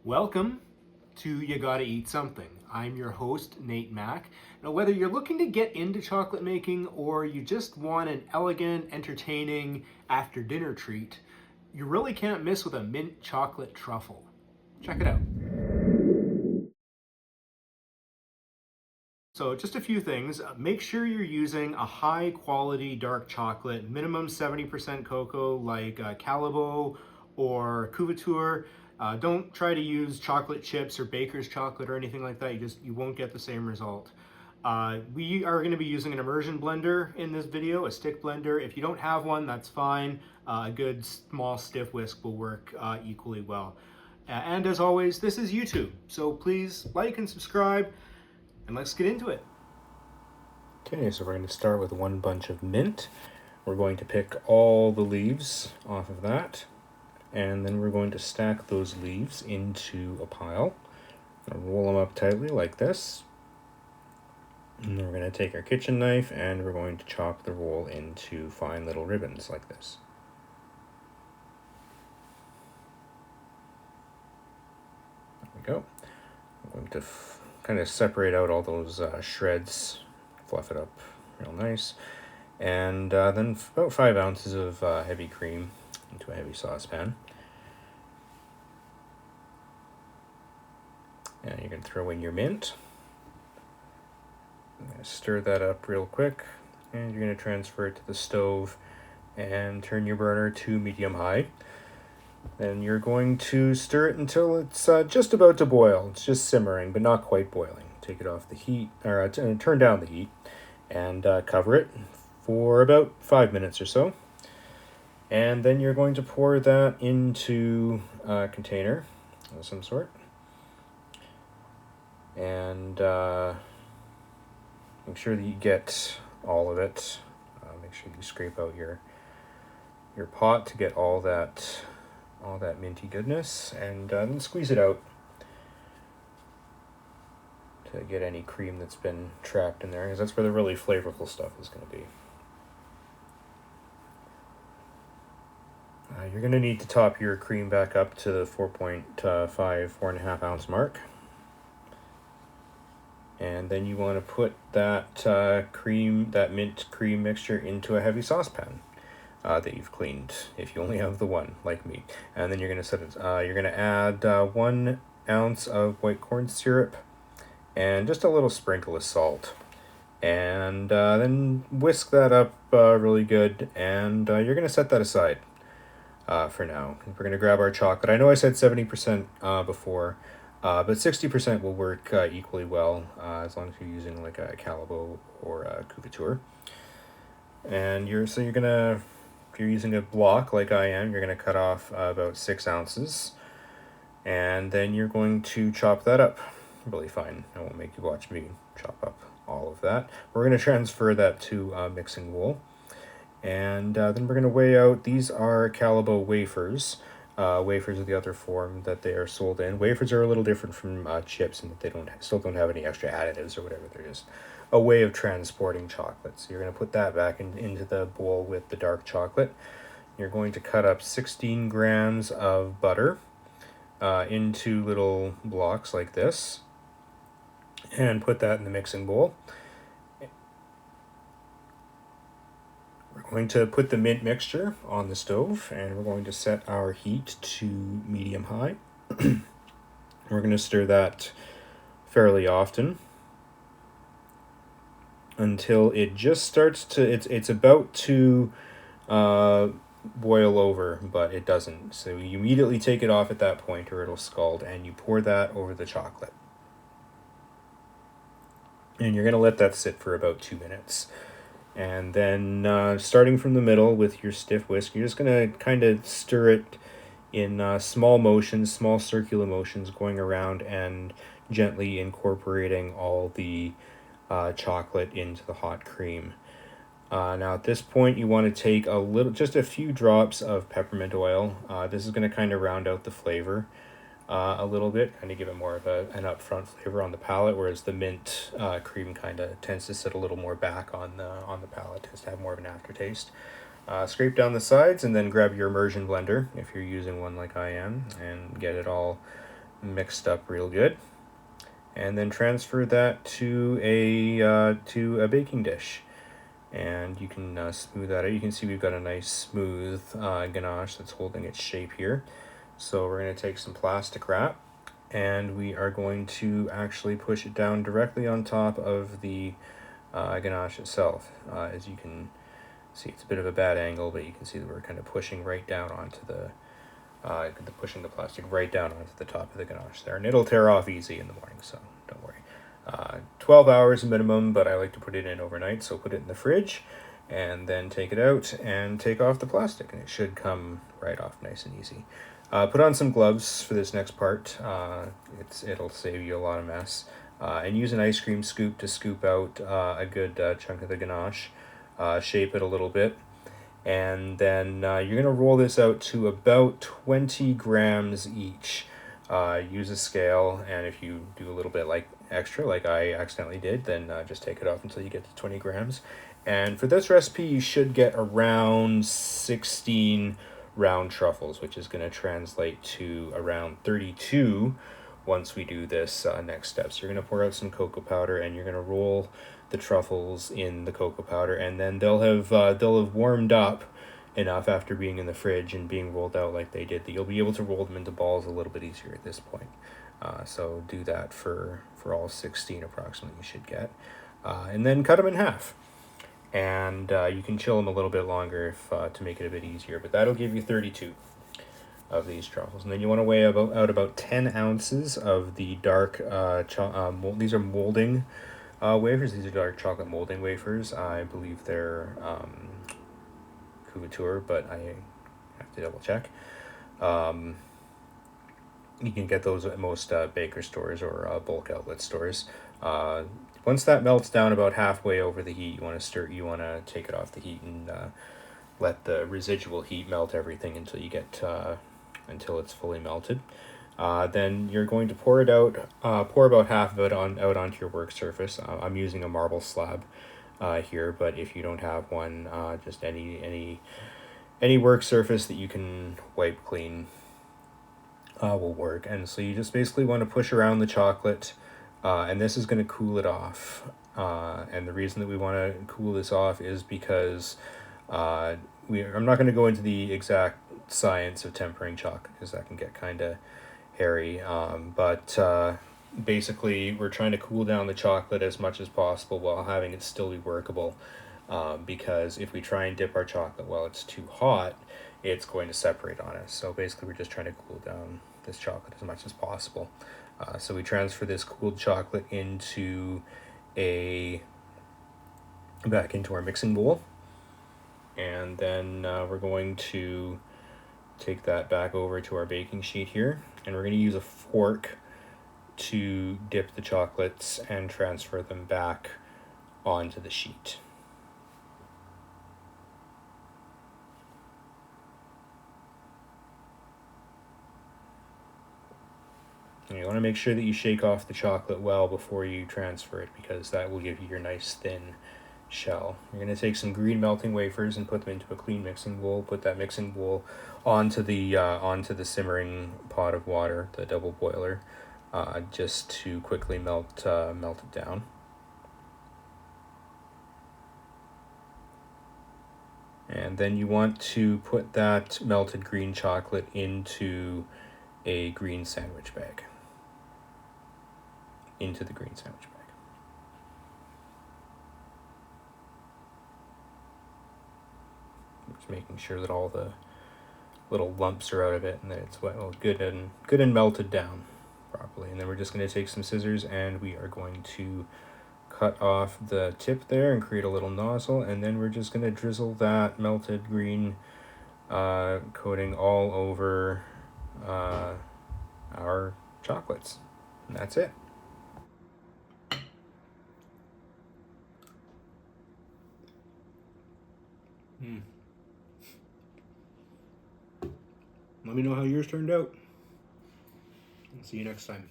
Welcome to You Gotta Eat Something. I'm your host, Nate Mack. Now, whether you're looking to get into chocolate making or you just want an elegant, entertaining after dinner treat, you really can't miss with a mint chocolate truffle. Check it out. So, just a few things. Make sure you're using a high quality dark chocolate, minimum 70% cocoa like Calabo or Couverture. Don't try to use chocolate chips or baker's chocolate or anything like that. You won't get the same result. We are going to be using an immersion blender in this video, a stick blender. If you don't have one, that's fine. A good small stiff whisk will work equally well. And as always, this is YouTube, so please like and subscribe, and let's get into it. Okay, so we're going to start with one bunch of mint. We're going to pick all the leaves off of that, and then we're going to stack those leaves into a pile. Roll them up tightly like this. And then we're going to take our kitchen knife and we're going to chop the roll into fine little ribbons like this. There we go. I'm going to kind of separate out all those shreds, fluff it up real nice. And then about 5 ounces of heavy cream into a heavy saucepan. And you're going to throw in your mint. I'm going to stir that up real quick, and you're going to transfer it to the stove and turn your burner to medium-high. Then you're going to stir it until it's just about to boil. It's just simmering, but not quite boiling. Take it off the heat, or turn down the heat, and cover it for about 5 minutes or so. And then you're going to pour that into a container of some sort. And make sure that you get all of it. Make sure you scrape out your pot to get all that minty goodness, and then squeeze it out to get any cream that's been trapped in there, because that's where the really flavorful stuff is going to be. You're going to need to top your cream back up to the 4.5 ounce mark. And then you want to put that mint cream mixture into a heavy saucepan that you've cleaned, if you only have the one, like me. And then you're going to set it. You're going to add 1 ounce of white corn syrup and just a little sprinkle of salt, and then whisk that up really good. And you're going to set that aside for now. We're going to grab our chocolate. I know I said 70% before. But 60% will work equally well as long as you're using like a Calabo or a Couverture. And if you're using a block like I am, you're gonna cut off about 6 ounces, and then you're going to chop that up really fine. I won't make you watch me chop up all of that. We're gonna transfer that to a mixing bowl, and then we're gonna weigh out. These are Calabo wafers. Wafers are the other form that they are sold in. Wafers are a little different from chips in that they still don't have any extra additives or whatever. They're just a way of transporting chocolate. So you're going to put that back into the bowl with the dark chocolate. You're going to cut up 16 grams of butter into little blocks like this, and put that in the mixing bowl. We're going to put the mint mixture on the stove, and we're going to set our heat to medium-high. We're going to stir that fairly often until it just starts to, it's about to boil over, but it doesn't. So you immediately take it off at that point or it'll scald, and you pour that over the chocolate. And you're going to let that sit for about 2 minutes. And then starting from the middle with your stiff whisk, you're just going to kind of stir it in small motions, small circular motions, going around and gently incorporating all the chocolate into the hot cream. Now at this point, you want to take just a few drops of peppermint oil. This is going to kind of round out the flavor a little bit, kind of give it more of an upfront flavor on the palate, whereas the mint cream kind of tends to sit a little more back on the palate, tends to have more of an aftertaste. Scrape down the sides, and then grab your immersion blender if you're using one like I am, and get it all mixed up real good. And then transfer that to a baking dish. And you can smooth that out. You can see we've got a nice smooth ganache that's holding its shape here. So we're going to take some plastic wrap and we are going to actually push it down directly on top of the ganache itself. As you can see, it's a bit of a bad angle, but you can see that we're kind of pushing right down onto pushing the plastic right down onto the top of the ganache there, and it'll tear off easy in the morning, so don't worry. 12 hours minimum, but I like to put it in overnight, so put it in the fridge and then take it out and take off the plastic, and it should come right off nice and easy. Put on some gloves for this next part. It'll save you a lot of mess. And use an ice cream scoop to scoop out a good chunk of the ganache. Shape it a little bit. And then you're going to roll this out to about 20 grams each. Use a scale, and if you do a little bit like extra, like I accidentally did, then just take it off until you get to 20 grams. And for this recipe, you should get around 16 round truffles, which is going to translate to around 32 once we do this next step. So you're going to pour out some cocoa powder, and you're going to roll the truffles in the cocoa powder, and then they'll have warmed up enough after being in the fridge and being rolled out like they did that you'll be able to roll them into balls a little bit easier at this point. So do that for all 16 approximately you should get. And then cut them in half. And you can chill them a little bit longer if to make it a bit easier, but that'll give you 32 of these truffles. And then you want to weigh out about 10 ounces of the dark, these are molding wafers. These are dark chocolate molding wafers. I believe they're couverture, but I have to double check. You can get those at most baker stores or bulk outlet stores. Once that melts down about halfway over the heat, you want to take it off the heat and let the residual heat melt everything until you get until it's fully melted. Then you're going to pour it out. Pour about half of it out onto your work surface. I'm using a marble slab here, but if you don't have one, just any work surface that you can wipe clean will work. And so you just basically want to push around the chocolate, and this is going to cool it off. And the reason that we want to cool this off is because I'm not going to go into the exact science of tempering chocolate because that can get kind of hairy. But basically, we're trying to cool down the chocolate as much as possible while having it still be workable. Because if we try and dip our chocolate while it's too hot, it's going to separate on us. So basically, we're just trying to cool down this chocolate as much as possible. So we transfer this cooled chocolate back into our mixing bowl. And then we're going to take that back over to our baking sheet here. And we're going to use a fork to dip the chocolates and transfer them back onto the sheet. And you want to make sure that you shake off the chocolate well before you transfer it, because that will give you your nice thin shell. You're going to take some green melting wafers and put them into a clean mixing bowl. Put that mixing bowl onto the simmering pot of water, the double boiler, just to quickly melt it down. And then you want to put that melted green chocolate into a green sandwich bag. Into the green sandwich bag. Just making sure that all the little lumps are out of it and that it's good and melted down properly. And then we're just going to take some scissors and we are going to cut off the tip there and create a little nozzle, and then we're just going to drizzle that melted green coating all over our chocolates, and that's it. Let me know how yours turned out. I'll see you next time.